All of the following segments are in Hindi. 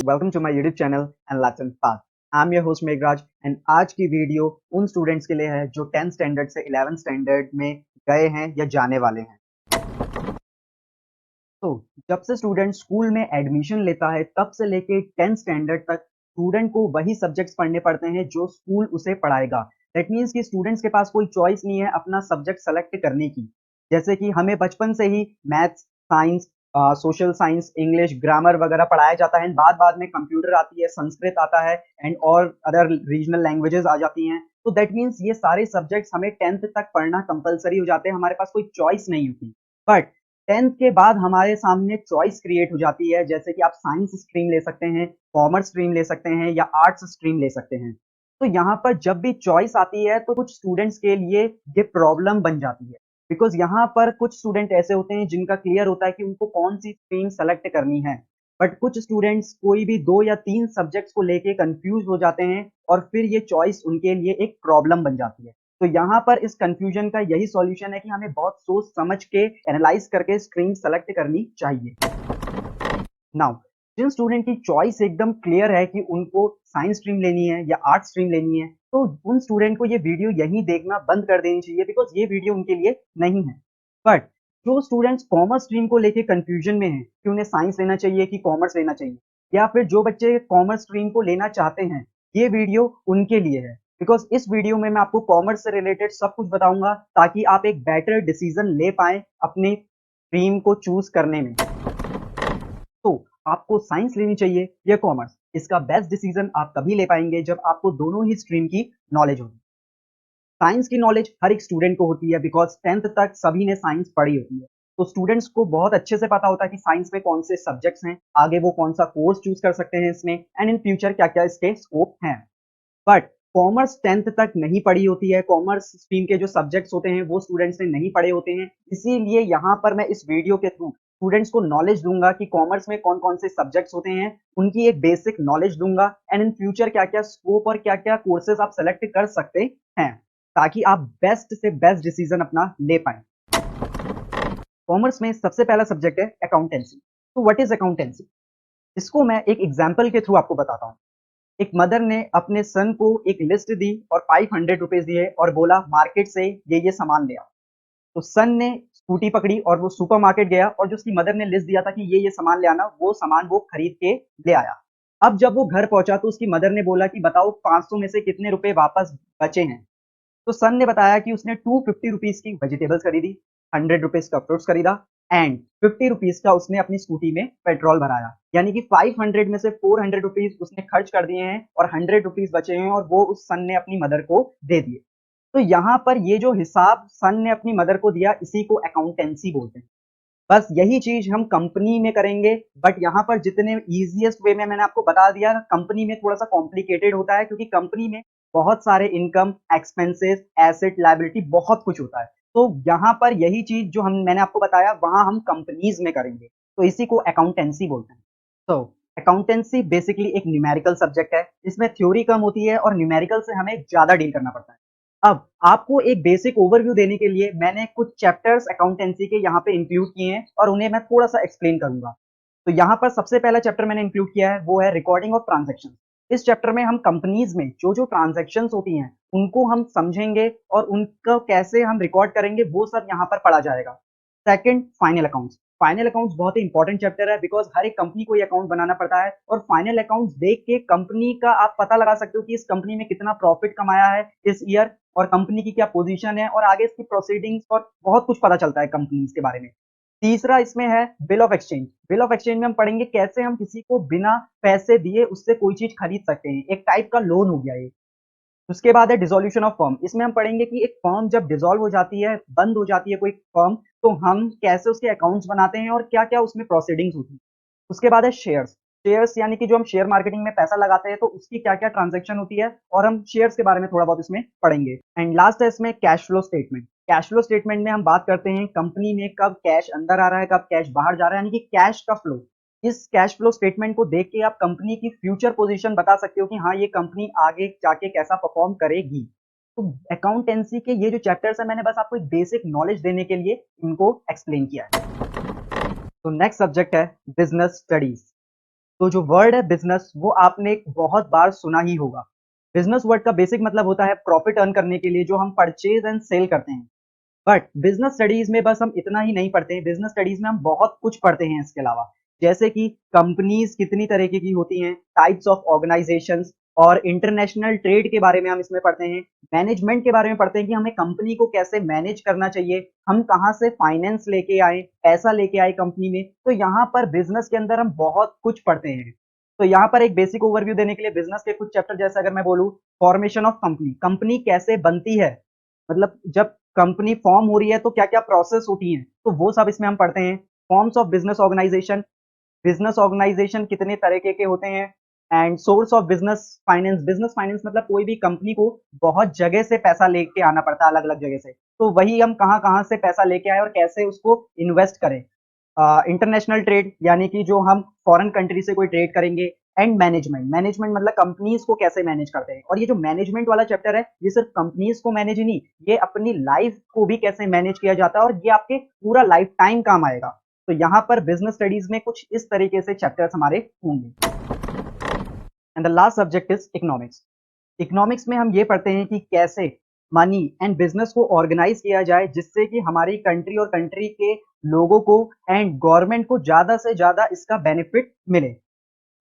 welcome to my YouTube channel and Latin Path. I'm your host Meghraj and आज की वीडियो उन स्टूडेंट्स के लिए है जो 10th स्टैंडर्ड से 11th स्टैंडर्ड में गए हैं या जाने वाले हैं। तो जब से स्टूडेंट स्कूल में एडमिशन लेता है तब से लेके 10th स्टैंडर्ड तक स्टूडेंट को वही सब्जेक्ट्स पढ़ने पड़ते हैं जो स्कूल उसे पढ़ाएगा। दैट मीन्स कि स्टूडेंट्स के पास कोई चॉइस नहीं है अपना सब्जेक्ट सेलेक्ट करने की। जैसे कि हमें बचपन से ही maths, science, social science, English, grammar वगैरह पढ़ाया जाता है। बाद में कंप्यूटर आती है, संस्कृत आता है एंड और अदर रीजनल लैंग्वेजेस आ जाती हैं। तो दैट मीन्स ये सारे सब्जेक्ट्स हमें 10th तक पढ़ना कंपलसरी हो जाते हैं, हमारे पास कोई चॉइस नहीं होती। बट 10th के बाद हमारे सामने चॉइस क्रिएट हो जाती है, जैसे कि आप साइंस स्ट्रीम ले सकते हैं, कॉमर्स स्ट्रीम ले सकते हैं या आर्ट्स स्ट्रीम ले सकते हैं। तो यहाँ पर जब भी चॉइस आती है तो कुछ स्टूडेंट्स के लिए ये प्रॉब्लम बन जाती है, बिकॉज यहाँ पर कुछ स्टूडेंट ऐसे होते हैं जिनका क्लियर होता है कि उनको कौन सी स्ट्रीम सेलेक्ट करनी है, बट कुछ स्टूडेंट्स कोई भी 2 या 3 सब्जेक्ट्स को लेके कंफ्यूज हो जाते हैं और फिर ये चॉइस उनके लिए एक प्रॉब्लम बन जाती है। तो यहाँ पर इस कंफ्यूजन का यही सॉल्यूशन है कि हमें बहुत सोच समझ के एनालाइज करके स्ट्रीम सेलेक्ट करनी चाहिए। नाउ जिन स्टूडेंट की चॉइस एकदम क्लियर है कि उनको साइंस स्ट्रीम लेनी है या आर्ट्स स्ट्रीम लेनी है, तो उन स्टूडेंट को ये वीडियो यहीं देखना बंद कर देनी चाहिए, बिकॉज ये वीडियो उनके लिए नहीं है। बट जो स्टूडेंट्स कॉमर्स स्ट्रीम को लेके कंफ्यूजन में हैं कि उन्हें साइंस लेना चाहिए कि कॉमर्स लेना चाहिए, या फिर जो बच्चे कॉमर्स स्ट्रीम को लेना चाहते हैं, ये वीडियो उनके लिए है। बिकॉज इस वीडियो में मैं आपको कॉमर्स से रिलेटेड सब कुछ बताऊंगा ताकि आप एक बेटर डिसीजन ले पाए अपने स्ट्रीम को चूज करने में। तो आपको साइंस लेनी चाहिए या कॉमर्स, इसका बेस्ट डिसीजन आप तभी ले पाएंगे जब आपको दोनों ही स्ट्रीम की नॉलेज होगी। साइंस की नॉलेज हर एक स्टूडेंट को होती है, बिकॉज 10th तक सभी ने साइंस पढ़ी होती है। तो स्टूडेंट्स को बहुत अच्छे से पता होता है कि साइंस में कौन से सब्जेक्ट्स हैं, आगे वो कौन सा कोर्स चूज कर सकते हैं इसमें, एंड इन फ्यूचर क्या क्या इसके स्कोप हैं। बट कॉमर्स 10th तक नहीं पढ़ी होती है, कॉमर्स स्ट्रीम के जो सब्जेक्ट्स होते हैं वो स्टूडेंट्स ने नहीं पढ़े होते हैं। इसीलिए यहाँ पर मैं इस वीडियो के थ्रू स्टूडेंट्स को नॉलेज दूंगा कि कॉमर्स में कौन कौन से सब्जेक्ट्स होते हैं, उनकी एक बेसिक नॉलेज दूंगा एंड इन फ्यूचर क्या क्या स्कोप और क्या क्या कोर्सेज आप सेलेक्ट कर सकते हैं ताकि आप बेस्ट से बेस्ट डिसीजन अपना ले पाए। कॉमर्स में सबसे पहला सब्जेक्ट है अकाउंटेंसी। तो व्हाट इज अकाउंटेंसी, इसको मैं एक एग्जाम्पल के थ्रू आपको बताता हूँ। एक मदर ने अपने सन को एक लिस्ट दी और 500 रुपीज दिए और बोला मार्केट से ये सामान ले आओ। तो सन ने स्कूटी पकड़ी और वो सुपरमार्केट गया और जो उसकी मदर ने लिस्ट दिया था कि ये सामान ले आना, वो सामान वो खरीद के ले आया। अब जब वो घर पहुंचा तो उसकी मदर ने बोला कि बताओ 500 में से कितने रुपए वापस बचे हैं। तो सन ने बताया कि उसने 250 रुपीज की वेजिटेबल्स खरीदी, 100 रुपीज का फ्रूट्स खरीदा एंड 50 रुपीज का उसने अपनी स्कूटी में पेट्रोल भराया। यानी कि 500 में से 400 रुपीज उसने खर्च कर दिए हैं और 100 रुपीज बचे हैं और वो उस सन ने अपनी मदर को दे दिए। तो यहाँ पर ये जो हिसाब सन ने अपनी मदर को दिया, इसी को अकाउंटेंसी बोलते हैं। बस यही चीज हम कंपनी में करेंगे, बट यहाँ पर जितने इजीएस्ट वे में मैंने आपको बता दिया, कंपनी में थोड़ा सा कॉम्प्लिकेटेड होता है क्योंकि कंपनी में बहुत सारे इनकम, एक्सपेंसेस, एसेट, लायबिलिटी बहुत कुछ होता है। तो यहाँ पर यही चीज जो मैंने आपको बताया वहां हम कंपनीज में करेंगे, तो इसी को अकाउंटेंसी बोलते हैं। तो अकाउंटेंसी बेसिकली एक न्यूमेरिकल सब्जेक्ट है, इसमें थ्योरी कम होती है और न्यूमेरिकल से हमें ज्यादा डील करना पड़ता है। अब आपको एक बेसिक ओवरव्यू देने के लिए मैंने कुछ चैप्टर्स अकाउंटेंसी के यहाँ पे इंक्लूड किए हैं और उन्हें मैं थोड़ा सा एक्सप्लेन करूंगा। तो यहाँ पर सबसे पहला चैप्टर मैंने इंक्लूड किया है वो है रिकॉर्डिंग ऑफ ट्रांजैक्शन। इस चैप्टर में हम कंपनीज में जो जो ट्रांजैक्शंस होती हैं उनको हम समझेंगे और उनको कैसे हम रिकॉर्ड करेंगे वो सब यहाँ पर पढ़ा जाएगा। Second, final accounts. Final accounts बहुत ही इंपॉर्टेंट चैप्टर है, बिकॉज हर एक कंपनी को ये अकाउंट बनाना पड़ता है और फाइनल अकाउंट्स देख के कंपनी का आप पता लगा सकते हो कि इस कंपनी में कितना प्रॉफिट कमाया है इस ईयर और कंपनी की क्या पोजीशन है और आगे इसकी प्रोसीडिंग्स और बहुत कुछ पता चलता है कंपनीज के बारे में। तीसरा इसमें है bill of exchange. Bill of exchange में हम पढ़ेंगे कैसे हम किसी को बिना पैसे दिए उससे कोई चीज खरीद सकते हैं, एक टाइप का लोन हो गया ये। उसके बाद है डिसोल्यूशन ऑफ फर्म। इसमें हम पढ़ेंगे कि एक फर्म जब डिसॉल्व हो जाती है, बंद हो जाती है कोई फर्म, तो हम कैसे उसके अकाउंट्स बनाते हैं और क्या क्या उसमें प्रोसीडिंग्स होती है। उसके बाद है शेयर्स। शेयर्स यानी कि जो हम शेयर मार्केटिंग में पैसा लगाते हैं तो उसकी क्या क्या ट्रांजेक्शन होती है और हम शेयर्स के बारे में थोड़ा बहुत इसमें पढ़ेंगे। एंड लास्ट है इसमें cash flow statement. Cash flow statement में हम बात करते हैं कंपनी में कब कैश अंदर आ रहा है, कब कैश बाहर जा रहा है, यानी कि कैश का फ्लो। इस कैश फ्लो स्टेटमेंट को देख के आप कंपनी की फ्यूचर पोजीशन बता सकते हो कि हाँ ये कंपनी आगे जाके कैसा परफॉर्म करेगी। तो अकाउंटेंसी के ये जो चैप्टर्स है मैंने बस आपको एक बेसिक नॉलेज देने के लिए इनको एक्सप्लेन किया है। तो नेक्स्ट सब्जेक्ट है बिजनेस स्टडीज। तो जो वर्ड है बिजनेस वो आपने बहुत बार सुना ही होगा। बिजनेस वर्ड का बेसिक मतलब होता है प्रॉफिट अर्न करने के लिए जो हम परचेज एंड सेल करते हैं। बट बिजनेस स्टडीज में बस हम इतना ही नहीं पढ़ते हैं, बिजनेस स्टडीज में हम बहुत कुछ पढ़ते हैं इसके अलावा। जैसे कि कंपनीज कितनी तरीके की होती हैं, टाइप्स ऑफ ऑर्गेनाइजेशंस, और इंटरनेशनल ट्रेड के बारे में हम इसमें पढ़ते हैं। मैनेजमेंट के बारे में पढ़ते हैं कि हमें कंपनी को कैसे मैनेज करना चाहिए, हम कहाँ से फाइनेंस लेके आए, पैसा लेके आए कंपनी में। तो यहाँ पर बिजनेस के अंदर हम बहुत कुछ पढ़ते हैं। तो यहाँ पर एक बेसिक ओवरव्यू देने के लिए बिजनेस के कुछ चैप्टर, जैसे अगर मैं बोलूँ फॉर्मेशन ऑफ कंपनी, कंपनी कैसे बनती है, मतलब जब कंपनी फॉर्म हो रही है तो क्या-क्या प्रोसेस होती हैं, तो वो सब इसमें हम पढ़ते हैं। फॉर्म्स ऑफ बिजनेस ऑर्गेनाइजेशन कितने तरीके के होते हैं, and source of business finance मतलब कोई भी कंपनी को बहुत जगह से पैसा लेके आना पड़ता है, अलग-अलग जगह से। तो वही हम कहाँ-कहाँ से पैसा लेके आए और कैसे उसको इन्वेस्ट करें। इंटरनेशनल ट्रेड यानी कि जो हम फॉरेन कंट्री से कोई ट्रेड करेंगे, एंड मैनेजमेंट मतलब कंपनीज को कैसे मैनेज करते हैं। और ये जो मैनेजमेंट वाला चैप्टर है ये सिर्फ कंपनीज को मैनेज ही नहीं, ये अपनी लाइफ को भी कैसे मैनेज किया जाता है और ये आपके पूरा लाइफ टाइम काम आएगा। तो यहाँ पर बिजनेस स्टडीज में कुछ इस तरीके से चैप्टर्स हमारे होंगे। And the last subject is economics. Economics में हम ये पढ़ते हैं कि कैसे मनी एंड बिजनेस को ऑर्गेनाइज किया जाए जिससे कि हमारी कंट्री और कंट्री के लोगों को एंड गवर्नमेंट को ज्यादा से ज्यादा इसका बेनिफिट मिले।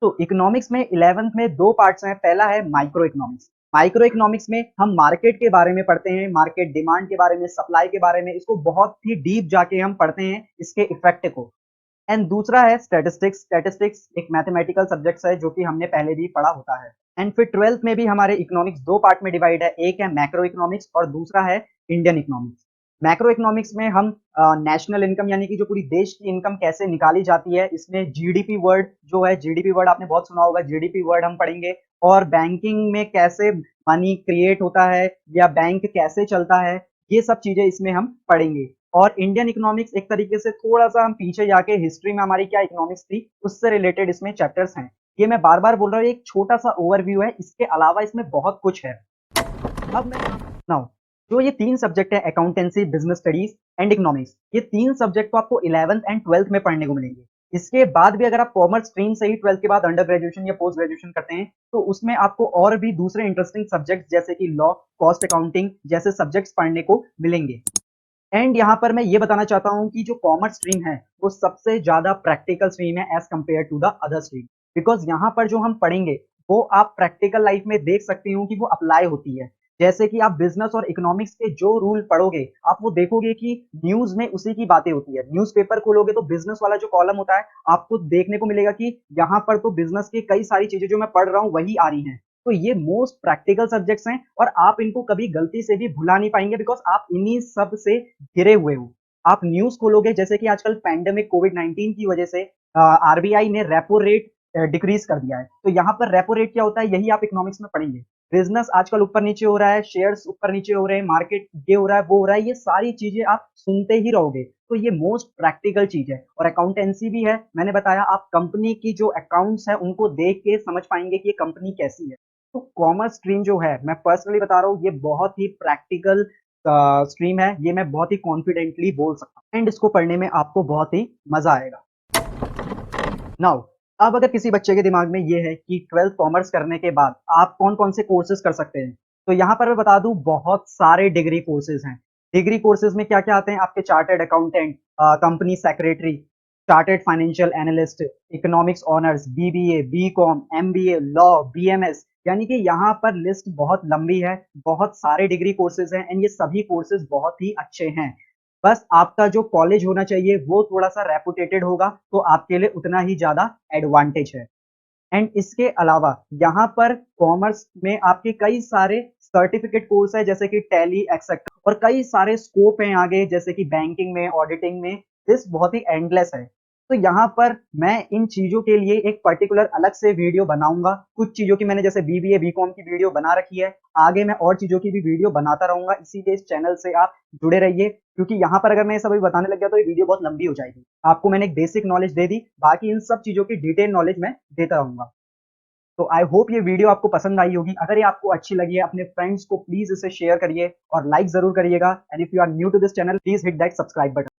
तो इकोनॉमिक्स में 11th में दो पार्ट्स हैं। पहला है माइक्रो इकोनॉमिक्स। माइक्रो इकोनॉमिक्स में हम मार्केट के बारे में पढ़ते हैं, मार्केट डिमांड के बारे में, सप्लाई के बारे में, इसको बहुत ही डीप जाके हम पढ़ते हैं, इसके इफेक्ट को। एंड दूसरा है स्टैटिस्टिक्स। स्टैटिस्टिक्स एक मैथमेटिकल सब्जेक्ट है जो कि हमने पहले भी पढ़ा होता है। एंड फिर 12th में भी हमारे इकोनॉमिक्स दो पार्ट में डिवाइड है, एक है मैक्रो इकोनॉमिक्स और दूसरा है इंडियन इकोनॉमिक्स। मैक्रो इकोनॉमिक्स में हम नेशनल इनकम यानी कि जो पूरी देश की इनकम कैसे निकाली जाती है, इसमें जीडीपी वर्ड जो है, जीडीपी वर्ड आपने बहुत सुना होगा, जीडीपी वर्ड हम पढ़ेंगे। और बैंकिंग में कैसे मनी क्रिएट होता है या बैंक कैसे चलता है, ये सब चीजें इसमें हम पढ़ेंगे। और इंडियन इकोनॉमिक्स एक तरीके से थोड़ा सा हम पीछे जाके हिस्ट्री में हमारी क्या इकोनॉमिक्स थी उससे रिलेटेड इसमें चैप्टर्स हैं। ये मैं बार बार बोल रहा हूँ, एक छोटा सा ओवरव्यू है, इसके अलावा इसमें बहुत कुछ है। अब मैं नाउ जो ये तीन सब्जेक्ट है, accountancy, business studies and economics, ये तीन सब्जेक्ट तो आपको 11th एंड 12th में पढ़ने को मिलेंगे। इसके बाद भी अगर आप कॉमर्स स्ट्रीम से ही 12th के बाद अंडर ग्रेजुएशन या पोस्ट ग्रेजुएशन करते हैं तो उसमें आपको और भी दूसरे इंटरेस्टिंग सब्जेक्ट जैसे कि लॉ, कॉस्ट अकाउंटिंग जैसे सब्जेक्ट्स पढ़ने को मिलेंगे। एंड यहाँ पर मैं ये बताना चाहता हूँ कि जो कॉमर्स स्ट्रीम है वो सबसे ज्यादा प्रैक्टिकल स्ट्रीम है as compare to the other stream. Because यहाँ पर जो हम पढ़ेंगे वो आप प्रैक्टिकल लाइफ में देख सकते हो कि वो अप्लाई होती है। जैसे कि आप बिजनेस और इकोनॉमिक्स के जो रूल पढ़ोगे आप वो देखोगे कि न्यूज में उसी की बातें होती है। न्यूज़पेपर खोलोगे तो बिजनेस वाला जो कॉलम होता है आपको देखने को मिलेगा कि यहाँ पर तो बिजनेस की कई सारी चीजें जो मैं पढ़ रहा हूँ वही आ रही हैं। तो ये मोस्ट प्रैक्टिकल सब्जेक्ट्स हैं और आप इनको कभी गलती से भी भुला नहीं पाएंगे बिकॉज आप इन्हीं सब से घिरे हुए हो। आप न्यूज खोलोगे जैसे कि आजकल पैंडेमिक कोविड-19 की वजह से आरबीआई ने रेपो रेट डिक्रीज कर दिया है। तो यहाँ पर रेपो रेट क्या होता है यही आप इकोनॉमिक्स में पढ़ेंगे। बिजनेस आजकल ऊपर नीचे हो रहा है, शेयर्स ऊपर नीचे हो रहे हैं, मार्केट ये हो रहा है वो हो रहा है, ये सारी चीजें आप सुनते ही रहोगे। तो ये मोस्ट प्रैक्टिकल चीज है। और अकाउंटेंसी भी है, मैंने बताया आप कंपनी की जो अकाउंट्स है उनको देख के समझ पाएंगे कि ये कंपनी कैसी है। तो कॉमर्स स्ट्रीम जो है मैं पर्सनली बता रहा हूँ ये बहुत ही प्रैक्टिकल स्ट्रीम है, ये मैं बहुत ही कॉन्फिडेंटली बोल सकता हूँ एंड इसको पढ़ने में आपको बहुत ही मजा आएगा। नाउ अब अगर किसी बच्चे के दिमाग में ये है कि 12th कॉमर्स करने के बाद आप कौन कौन से कोर्सेज कर सकते हैं, तो यहाँ पर मैं बता दूं बहुत सारे डिग्री कोर्सेज हैं। डिग्री कोर्सेज में क्या क्या आते हैं आपके, chartered accountant, company secretary, chartered financial analyst, economics honours, BBA, BCom, MBA, law, BMS, यानी कि यहाँ पर लिस्ट बहुत लंबी है। बहुत सारे डिग्री कोर्सेज हैं एंड ये सभी कोर्सेज बहुत ही अच्छे हैं। बस आपका जो कॉलेज होना चाहिए वो थोड़ा सा रेपुटेटेड होगा तो आपके लिए उतना ही ज्यादा एडवांटेज है। एंड इसके अलावा यहाँ पर कॉमर्स में आपके कई सारे सर्टिफिकेट कोर्स है जैसे कि टैली एक्सेट्रा, और कई सारे स्कोप हैं आगे जैसे कि बैंकिंग में, ऑडिटिंग में, दिस बहुत ही एंडलेस है। तो यहाँ पर मैं इन चीजों के लिए एक पर्टिकुलर अलग से वीडियो बनाऊंगा। कुछ चीजों की मैंने जैसे बीबीए बीकॉम की वीडियो बना रखी है, आगे मैं और चीजों की भी वीडियो बनाता रहूंगा, इसीलिए इस चैनल से आप जुड़े रहिए। क्योंकि यहाँ पर अगर मैं ये सब बताने लग गया तो ये वीडियो बहुत लंबी हो जाएगी। आपको मैंने एक बेसिक नॉलेज दे दी, बाकी इन सब चीजों की डिटेल नॉलेज मैं देता रहूंगा। तो आई होप ये वीडियो आपको पसंद आई होगी। अगर ये आपको अच्छी लगी है अपने फ्रेंड्स को प्लीज इसे शेयर करिए और लाइक जरूर करिएगा। And if you are new to this channel please hit that subscribe button.